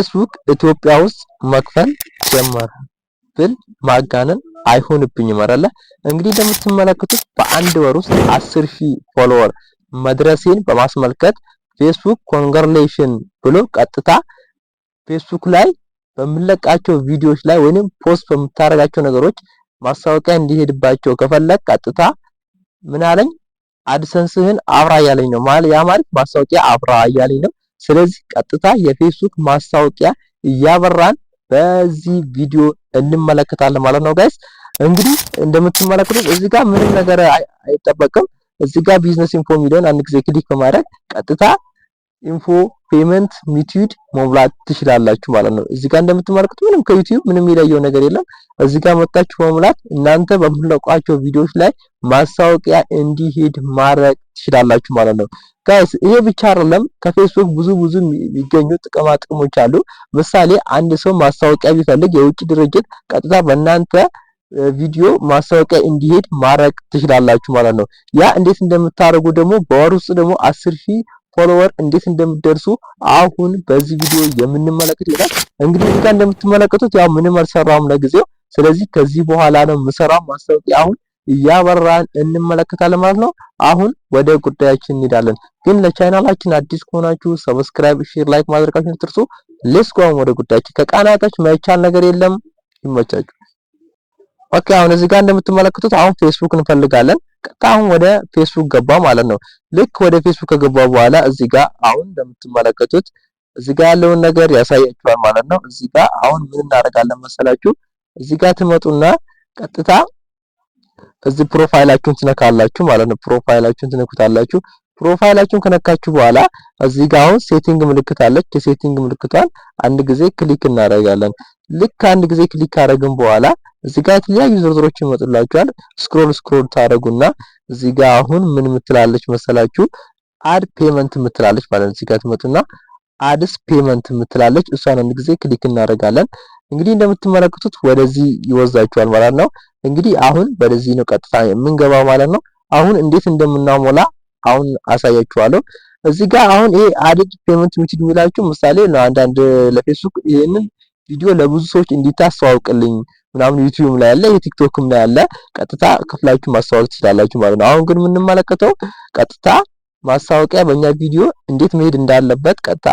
ፌስቡክ ኢትዮጵያ ውስጥ መክፈል ጀመረ ብል ማጋነን አይሆንብኝም አይደለ? እንግዲህ እንደምትመለከቱት በአንድ ወር ውስጥ 10,000 ፎሎወር መድረሴን በማስመልከት ፌስቡክ ኮንግራቹሌሽን ብሎ ቀጥታ ፌስቡክ ላይ በምለቃቸው ቪዲዮዎች ላይ ወይንም ፖስት በምታረጋቸው ነገሮች ማስታወቂያ እንዲሄድባቸው ከፈለክ ቀጥታ ምን አለኝ አድሰንስህን አብራ እያለኝ ነው ማለት ያ ማለት ማስታወቂያ አብራ እያለኝ ነው። ስለዚህ ቀጥታ የፌስቡክ ማስታወቂያ እያበራን በዚህ ቪዲዮ እንመለከታለን ማለት ነው ጋይስ። እንግዲህ እንደምትመለከቱት እዚህ ጋር ምንም ነገር አይጠበቅም። እዚህ ጋር ቢዝነስ ኢንፎ ሚሊዮን አንድ ጊዜ ክሊክ በማድረግ ቀጥታ ኢንፎ ፔመንት ሜተድ መሙላት ትችላላችሁ ማለት ነው። እዚህ ጋር እንደምትመለከቱት ምንም ከዩቲዩብ ምንም የሚለየው ነገር የለም። እዚህ ጋር መጣችሁ መሙላት እናንተ በምትለቋቸው ቪዲዮዎች ላይ ማስታወቂያ እንዲሄድ ማድረግ ትችላላችሁ ማለት ነው ጋይስ። ይሄ ብቻ አይደለም፣ ከፌስቡክ ብዙ የሚገኙ ጥቅማ ጥቅሞች አሉ። ምሳሌ አንድ ሰው ማስታወቂያ ቢፈልግ የውጭ ድርጅት ቀጥታ በእናንተ ቪዲዮ ማስታወቂያ እንዲሄድ ማድረግ ትችላላችሁ ማለት ነው። ያ እንዴት እንደምታደርጉ ደግሞ በወር ውስጥ ደግሞ 10,000 ፎሎወር እንዴት እንደምትደርሱ አሁን በዚህ ቪዲዮ የምንመለከት ይላል። እንግዲህ እዚህ ጋር እንደምትመለከቱት ያው ምንም አልሰራውም ለጊዜው። ስለዚህ ከዚህ በኋላ ነው የምሰራው ማስታወቂያ አሁን እያበራን እንመለከታለን ማለት ነው። አሁን ወደ ጉዳያችን እንሄዳለን። ግን ለቻናላችን አዲስ ከሆናችሁ ሰብስክራይብ፣ ሼር፣ ላይክ ማድረጋችሁን አትርሱ። ሌትስ ጎ ወደ ጉዳያችን። ከቃናታች ማይቻል ነገር የለም። ይመቻችሁ። ኦኬ አሁን እዚህ ጋር እንደምትመለከቱት አሁን ፌስቡክ እንፈልጋለን። ቀጥታ አሁን ወደ ፌስቡክ ገባ ማለት ነው። ልክ ወደ ፌስቡክ ከገባ በኋላ እዚህ ጋር አሁን እንደምትመለከቱት እዚህ ጋር ያለውን ነገር ያሳያችኋል ማለት ነው። እዚህ ጋር አሁን ምን እናደርጋለን መሰላችሁ? እዚህ ጋር ትመጡና ቀጥታ እዚህ ፕሮፋይላችሁን ትነካላችሁ ማለት ነው። ፕሮፋይላችሁን ትነኩታላችሁ። ፕሮፋይላችሁን ከነካችሁ በኋላ እዚህ ጋር አሁን ሴቲንግ ምልክት አለች። የሴቲንግ ምልክቷን አንድ ጊዜ ክሊክ እናደርጋለን። ልክ አንድ ጊዜ ክሊክ ካደረግን በኋላ እዚህ ጋር የተለያዩ ዝርዝሮች ይመጡላችኋል። ስክሮል ታደርጉና እዚህ ጋር አሁን ምን ምትላለች መሰላችሁ? አድ ፔመንት ምትላለች ማለት ነው። እዚህ ጋር ትመጡና አድስ ፔመንት ምትላለች። እሷን አንድ ጊዜ ክሊክ እናደርጋለን። እንግዲህ እንደምትመለከቱት ወደዚህ ይወዛችኋል ማለት ነው። እንግዲህ አሁን ወደዚህ ነው ቀጥታ የምንገባው ማለት ነው። አሁን እንዴት እንደምናሞላ አሁን አሳያችኋለሁ። እዚህ ጋር አሁን ይሄ አድድ ፔመንት ሜተድ የሚላችሁ ምሳሌ ለአንዳንድ ለፌስቡክ ይሄንን ቪዲዮ ለብዙ ሰዎች እንዲታስተዋውቅልኝ ምናምን ዩቲዩብ ላይ ያለ የቲክቶክም ላይ ያለ ቀጥታ ከፍላችሁ ማስተዋወቅ ትችላላችሁ ማለት ነው። አሁን ግን የምንመለከተው ቀጥታ ማስታወቂያ በእኛ ቪዲዮ እንዴት መሄድ እንዳለበት ቀጥታ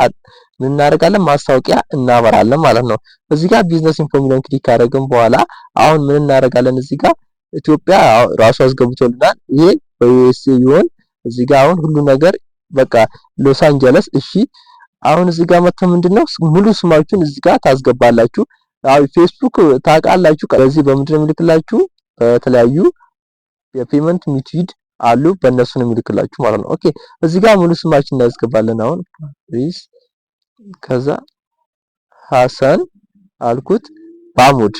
ምን እናደርጋለን ማስታወቂያ እናበራለን ማለት ነው። እዚህ ጋር ቢዝነስ ኢንፎ ሚሊዮን ክሊክ ካደረግን በኋላ አሁን ምን እናደርጋለን እዚህ ጋር ኢትዮጵያ ራሱ አስገብቶልናል። ይሄ በዩኤስኤ ይሆን እዚህ ጋር አሁን ሁሉ ነገር በቃ ሎስ አንጀለስ። እሺ አሁን እዚህ ጋር መተን ምንድነው ሙሉ ስማችሁን እዚህ ጋር ታስገባላችሁ። አው ፌስቡክ ታውቃላችሁ። ከዚህ በምንድን ነው የሚልክላችሁ? በተለያዩ የፔመንት ሜተድ አሉ፣ በእነሱ ነው የሚልክላችሁ ማለት ነው። ኦኬ እዚህ ጋር ሙሉ ስማችን እናስገባለን። አሁን ፕሊዝ ከዛ ሐሰን አልኩት ባሙድ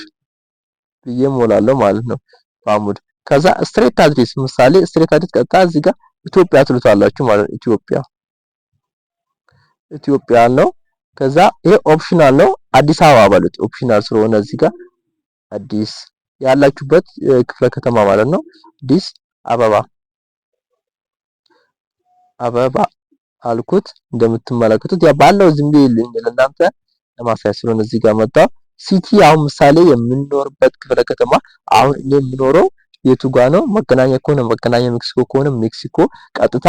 ብዬ ሞላለሁ ማለት ነው። ባሙድ ከዛ ስትሬት አድሬስ ምሳሌ ስትሬት አድሬስ ቀጥታ እዚህ ጋር ኢትዮጵያ ትሉታላችሁ ማለት ነው። ኢትዮጵያ ነው። ከዛ ይሄ ኦፕሽናል ነው። አዲስ አበባ በሉት ኦፕሽናል ስለሆነ እዚህ ጋር አዲስ ያላችሁበት ክፍለ ከተማ ማለት ነው። አዲስ አበባ አልኩት። እንደምትመለከቱት ያ ባለው ዝም ብዬ ለእናንተ ለማሳየት ስለሆነ እዚህ ጋር መጣው። ሲቲ አሁን ምሳሌ የምንኖርበት ክፍለ ከተማ አሁን እኔ የምኖረው የቱ ጋር ነው? መገናኛ ከሆነ መገናኛ፣ ሜክሲኮ ከሆነ ሜክሲኮ ቀጥታ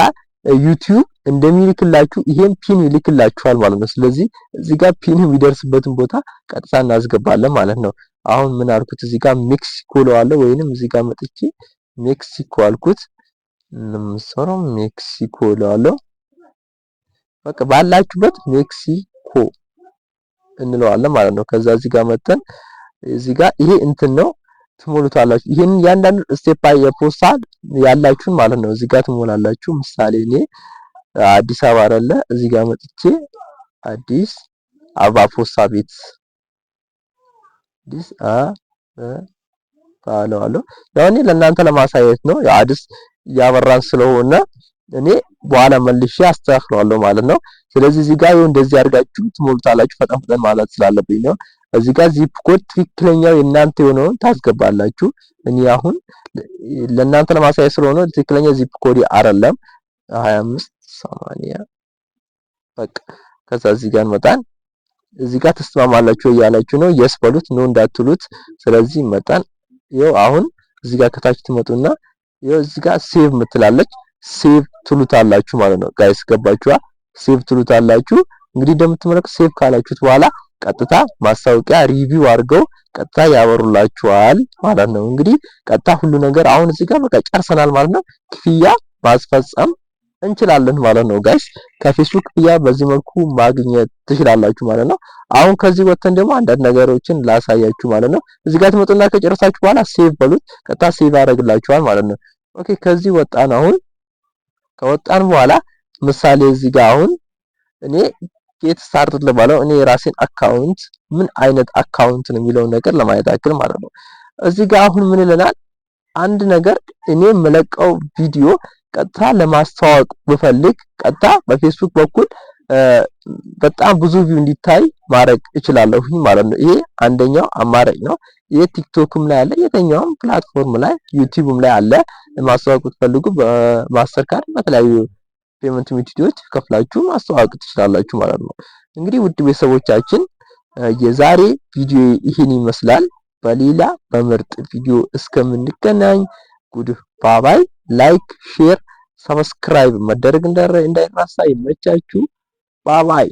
ዩቲዩብ እንደሚልክላችሁ ይሄን ፒን ይልክላችኋል ማለት ነው። ስለዚህ እዚህ ጋር ፒን የሚደርስበትን ቦታ ቀጥታ እናስገባለን ማለት ነው። አሁን ምን አልኩት እዚህ ጋር ሜክሲኮ ለዋለሁ ወይንም እዚህ ጋር መጥቼ ሜክሲኮ አልኩት። ምንሰራው ሜክሲኮ ለዋለሁ በቃ ባላችሁበት ሜክሲኮ እንለዋለን ማለት ነው። ከዛ እዚህ ጋር መተን እዚህ ጋር ይሄ እንትን ነው ትሞሉታላችሁ። ይሄን ያንዳንዱ ስቴፕ የፖስታ ያላችሁን ማለት ነው እዚህ ጋር ትሞላላችሁ። ምሳሌ እኔ አዲስ አበባ አይደለ እዚህ ጋር መጥቼ አዲስ አበባ ፖስታ ቤት አዲስ አበባ ያው እኔ ለእናንተ ለማሳየት ነው። አዲስ ያበራን ስለሆነ እኔ በኋላ መልሼ አስተካክለዋለሁ ማለት ነው። ስለዚህ እዚህ ጋር እንደዚህ አድርጋችሁ ትሞሉታላችሁ። ፈጠን ማለት ስላለብኝ ነው። እዚህ ጋር ዚፕ ኮድ ትክክለኛው የእናንተ የሆነውን ታስገባላችሁ። እኔ አሁን ለእናንተ ለማሳየት ስለሆነ ትክክለኛ ዚፕ ኮድ አይደለም 2580 በቃ ከዛ እዚህ ጋር እንመጣን እዚህ ጋር ተስማማላችሁ እያላችሁ ነው። የስ በሉት ኖ እንዳትሉት። ስለዚህ መጣን ይኸው አሁን እዚህ ጋር ከታች ትመጡና ይኸው እዚህ ጋር ሴቭ ምትላለች ሴቭ ትሉታላችሁ ማለት ነው። ጋይስ ገባችኋ? ሴቭ ትሉታላችሁ። እንግዲህ እንደምትመለከቱት ሴቭ ካላችሁት በኋላ ቀጥታ ማስታወቂያ ሪቪው አድርገው ቀጥታ ያበሩላችኋል ማለት ነው። እንግዲህ ቀጥታ ሁሉ ነገር አሁን እዚህ ጋር በቃ ጨርሰናል ማለት ነው። ክፍያ ማስፈጸም እንችላለን ማለት ነው ጋይስ። ከፌስቡክ ክፍያ በዚህ መልኩ ማግኘት ትችላላችሁ ማለት ነው። አሁን ከዚህ ወጥተን ደግሞ አንዳንድ ነገሮችን ላሳያችሁ ማለት ነው። እዚህ ጋር ትመጡና ከጨረሳችሁ በኋላ ሴቭ በሉት ቀጥታ ሴቭ ያደርግላችኋል ማለት ነው። ኦኬ ከዚህ ወጣን። አሁን ከወጣን በኋላ ምሳሌ እዚህ ጋር አሁን እኔ ጌት ስታርት ለባለው እኔ የራሴን አካውንት ምን አይነት አካውንት ነው የሚለውን ነገር ለማየት ያክል ማለት ነው። እዚህ ጋር አሁን ምን ይለናል? አንድ ነገር እኔ የምለቀው ቪዲዮ ቀጥታ ለማስተዋወቅ ብፈልግ ቀጥታ በፌስቡክ በኩል በጣም ብዙ ቪው እንዲታይ ማድረግ እችላለሁ ማለት ነው። ይሄ አንደኛው አማራጭ ነው። ይሄ ቲክቶክም ላይ አለ፣ የትኛውም ፕላትፎርም ላይ ዩቲዩብም ላይ አለ። ማስተዋወቅ ብትፈልጉ በማስተር ካርድ በተለያዩ ፔመንት ሜቶዶች ከፍላችሁ ማስተዋወቅ ትችላላችሁ ማለት ነው። እንግዲህ ውድ ቤተሰቦቻችን የዛሬ ቪዲዮ ይህን ይመስላል። በሌላ በምርጥ ቪዲዮ እስከምንገናኝ ጉድ ባባይ። ላይክ፣ ሼር፣ ሰብስክራይብ መደረግ እንዳይረሳ። ይመቻችሁ። ባባይ